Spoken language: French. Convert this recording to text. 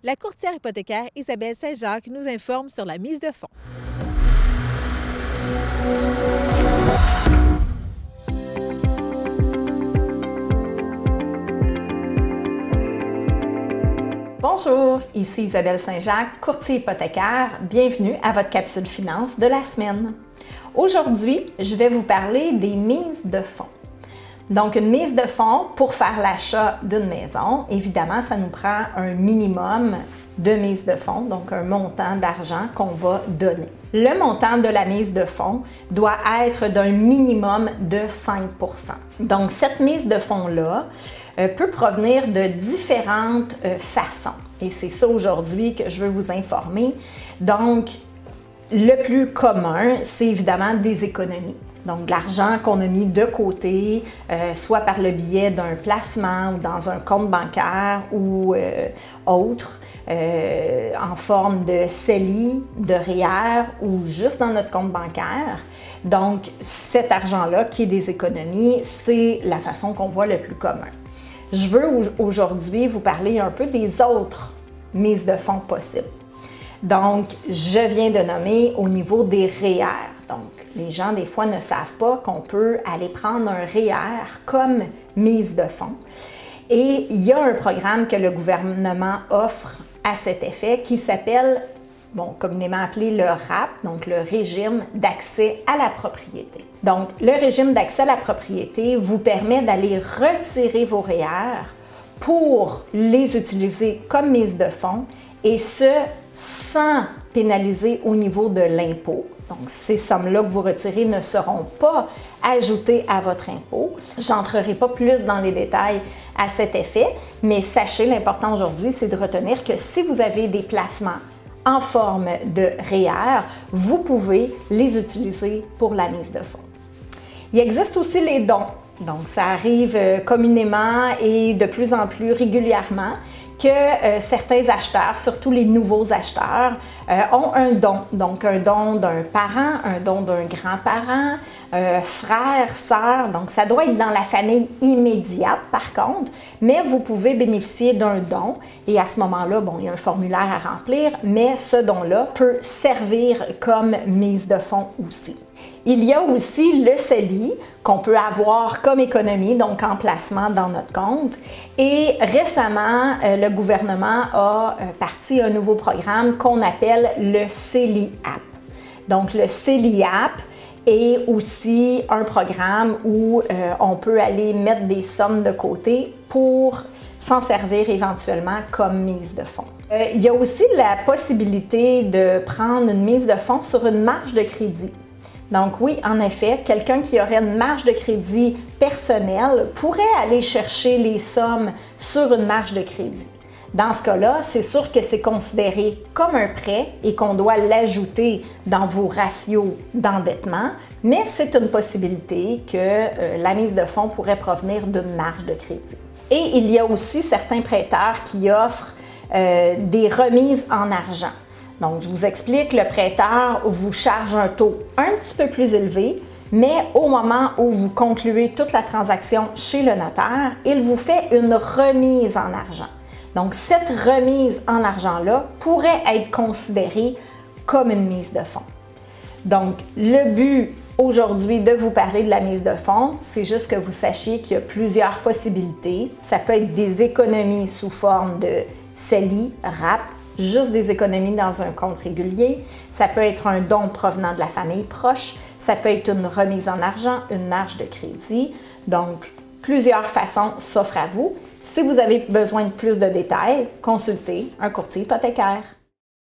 La courtière hypothécaire Isabelle Saint-Jacques nous informe sur la mise de fonds. Bonjour, ici Isabelle Saint-Jacques, courtier hypothécaire. Bienvenue à votre capsule finance de la semaine. Aujourd'hui, je vais vous parler des mises de fonds. Donc, une mise de fonds pour faire l'achat d'une maison, évidemment, ça nous prend un minimum de mise de fonds, donc un montant d'argent qu'on va donner. Le montant de la mise de fonds doit être d'un minimum de 5 %. Donc, cette mise de fonds-là peut provenir de différentes façons. Et c'est ça aujourd'hui que je veux vous informer. Donc, le plus commun, c'est évidemment des économies. Donc, de l'argent qu'on a mis de côté, soit par le biais d'un placement ou dans un compte bancaire ou autre, en forme de CELI, de REER ou juste dans notre compte bancaire. Donc, cet argent-là, qui est des économies, c'est la façon qu'on voit le plus commun. Je veux aujourd'hui vous parler un peu des autres mises de fonds possibles. Donc, je viens de nommer au niveau des REER. Donc, les gens, des fois, ne savent pas qu'on peut aller prendre un REER comme mise de fonds. Et il y a un programme que le gouvernement offre à cet effet qui s'appelle, communément appelé le RAP, donc le régime d'accès à la propriété. Donc, le régime d'accès à la propriété vous permet d'aller retirer vos REER pour les utiliser comme mise de fonds et ce, sans pénaliser au niveau de l'impôt. Donc, ces sommes-là que vous retirez ne seront pas ajoutées à votre impôt. Je n'entrerai pas plus dans les détails à cet effet, mais sachez, l'important aujourd'hui, c'est de retenir que si vous avez des placements en forme de REER, vous pouvez les utiliser pour la mise de fonds. Il existe aussi les dons. Donc, ça arrive communément et de plus en plus régulièrement que certains acheteurs, surtout les nouveaux acheteurs, ont un don. Donc, un don d'un parent, un don d'un grand-parent, frère, sœur. Donc, ça doit être dans la famille immédiate, par contre, mais vous pouvez bénéficier d'un don. Et à ce moment-là, il y a un formulaire à remplir, mais ce don-là peut servir comme mise de fonds aussi. Il y a aussi le CELI qu'on peut avoir comme économie, donc en placement dans notre compte. Et récemment, le gouvernement a parti un nouveau programme qu'on appelle le CELI App. Donc, le CELI App est aussi un programme où on peut aller mettre des sommes de côté pour s'en servir éventuellement comme mise de fonds. Il y a aussi la possibilité de prendre une mise de fonds sur une marge de crédit. Donc oui, en effet, quelqu'un qui aurait une marge de crédit personnelle pourrait aller chercher les sommes sur une marge de crédit. Dans ce cas-là, c'est sûr que c'est considéré comme un prêt et qu'on doit l'ajouter dans vos ratios d'endettement, mais c'est une possibilité que la mise de fonds pourrait provenir d'une marge de crédit. Et il y a aussi certains prêteurs qui offrent des remises en argent. Donc, je vous explique, le prêteur vous charge un taux un petit peu plus élevé, mais au moment où vous concluez toute la transaction chez le notaire, il vous fait une remise en argent. Donc, cette remise en argent-là pourrait être considérée comme une mise de fonds. Donc, le but aujourd'hui de vous parler de la mise de fonds, c'est juste que vous sachiez qu'il y a plusieurs possibilités. Ça peut être des économies sous forme de CELI, RAP, juste des économies dans un compte régulier. Ça peut être un don provenant de la famille proche. Ça peut être une remise en argent, une marge de crédit. Donc, plusieurs façons s'offrent à vous. Si vous avez besoin de plus de détails, consultez un courtier hypothécaire.